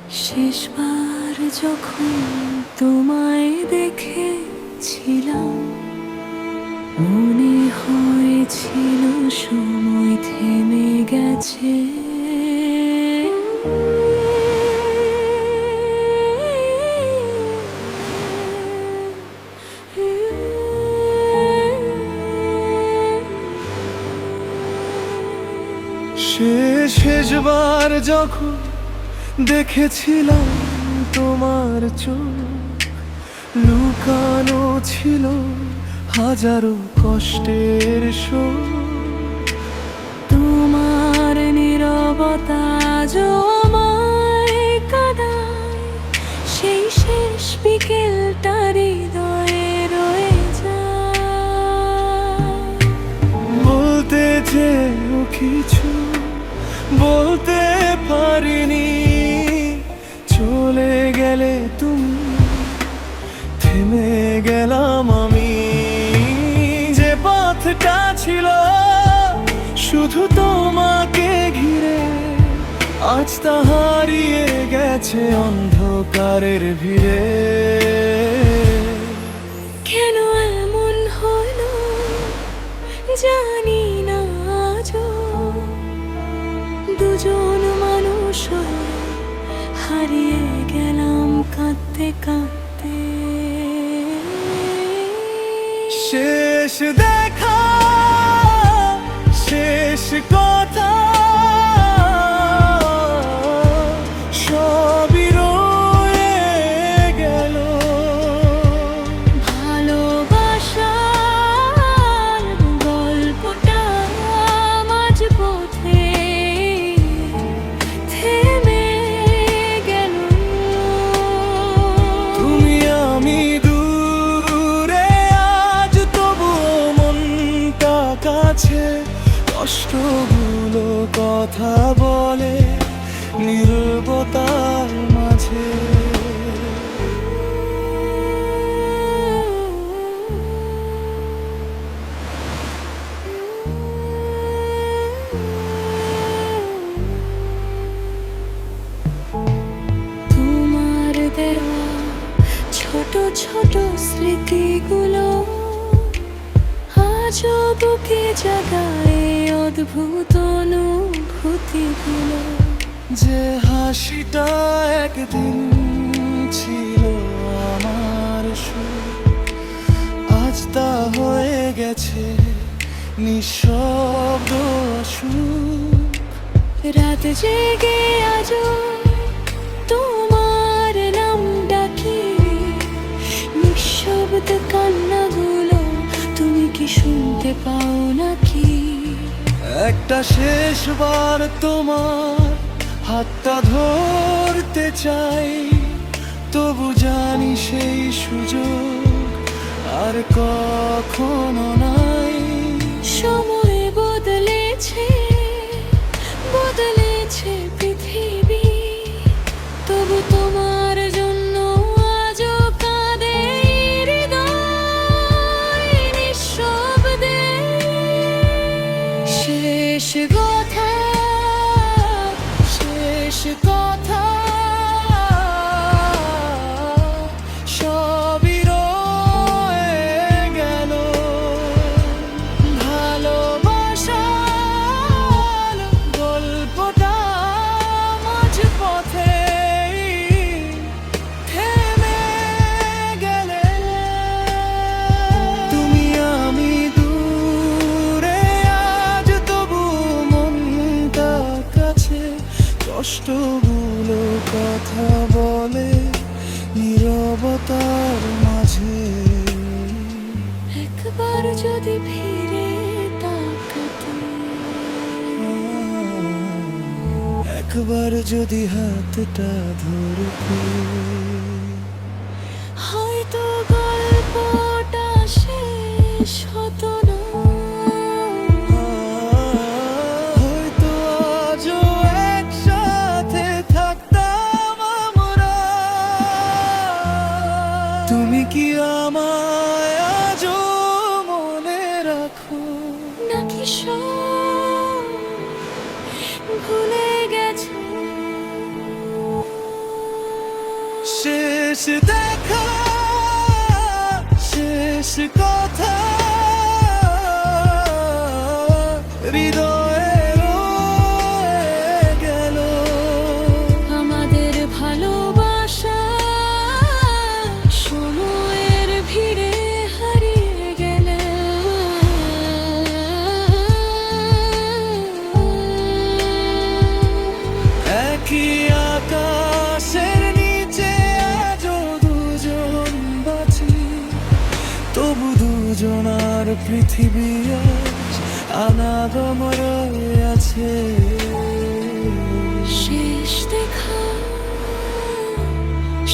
শেষবার যখন তোমায় দেখেছিলাম, মনে হয়েছিল সময় থেমে গেছে। শেষবার যখন দেখেছিলাম তোমার চোখ, লুকানো ছিল হাজারো কষ্টের শোক। তোমার নীরবতা জমায় কাদায়, সেই শেষ বিকেলটা হৃদয়ে রয়ে যায়। বলতে চেয়েও কিছু বলতে পারিনি, চলে গেলে তুমি, থেমে গেলাম আমি। যে পথটা ছিল শুধু তোমাকে ঘিরে, আজ তা হারিয়ে গেছে অন্ধকারের ভিড়ে। কেন এমন হলো জানি না আজও, দুজন মানুষ হয়ে হারিয়ে গেলাম কাঁদতে কাঁদতে। শেষ দেখা, শেষ কথা, সবই রয়ে গেল। ভালোবাসার গল্পটা মাঝপথে থেমে গেল। তুমি আমি দূরে আজ, তবুও মনটা কাছে। কষ্টগুলো কথা বলে নীরবতার মাঝে। তোমার দেওয়া ছোট ছোট স্মৃতিগুলো আজও বুকে জাগায় অদ্ভুত অনুভূতিগুলো। যে হাসিটা একদিন ছিল আমার সুখ, আজ তা হয়ে গেছে নিঃশব্দ সুখ। রাত জেগে আজও তোমার নাম ডাকি, নিঃশব্দ কান্নাগুলো তুমি কি শুনতে পাও নাকি? একটা শেষবার তোমার হাতটা ধরতে চাই, তবু জানি সেই সুযোগ আর কখনো নাই। সময় বদলেছে, বদলেছে পৃথিবী, তবু তোমার জন্য আজও কাঁদে হৃদয় নিঃশব্দে। শেষ কথা, শেষ কথা, সবই রয়ে গেল। ভালোবাসার গল্পটা মাঝপথে থেমে গেলে। তুমি আমি দূরে আজ, তবু মনটা কাছে। কষ্টগুলো কথা বলে নীরবতার মাঝে। একবার যদি ফিরে তাকাতে, একবার যদি হাতটা ধরতে, হয়তো গল্পটা শেষ হতো না। হয়তো আজও একসাথে থাকতাম আমরা। তুমি কি আমায় আজও মনে রাখো, নাকি সব ভুলে গেছে? শেষ দেখা, শেষ কথা হৃদয়ে রয়ে গেল। আমাদের ভালোবাসা সময়ের ভিড়ে হারিয়ে গেল। একই আকাশের নিচে আজও দুজন বাঁচি, তবু দুজনার পৃথিবী আজ আনাগম রয়ে আছে। শেষ দেখা,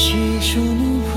শেষ অনুভূতি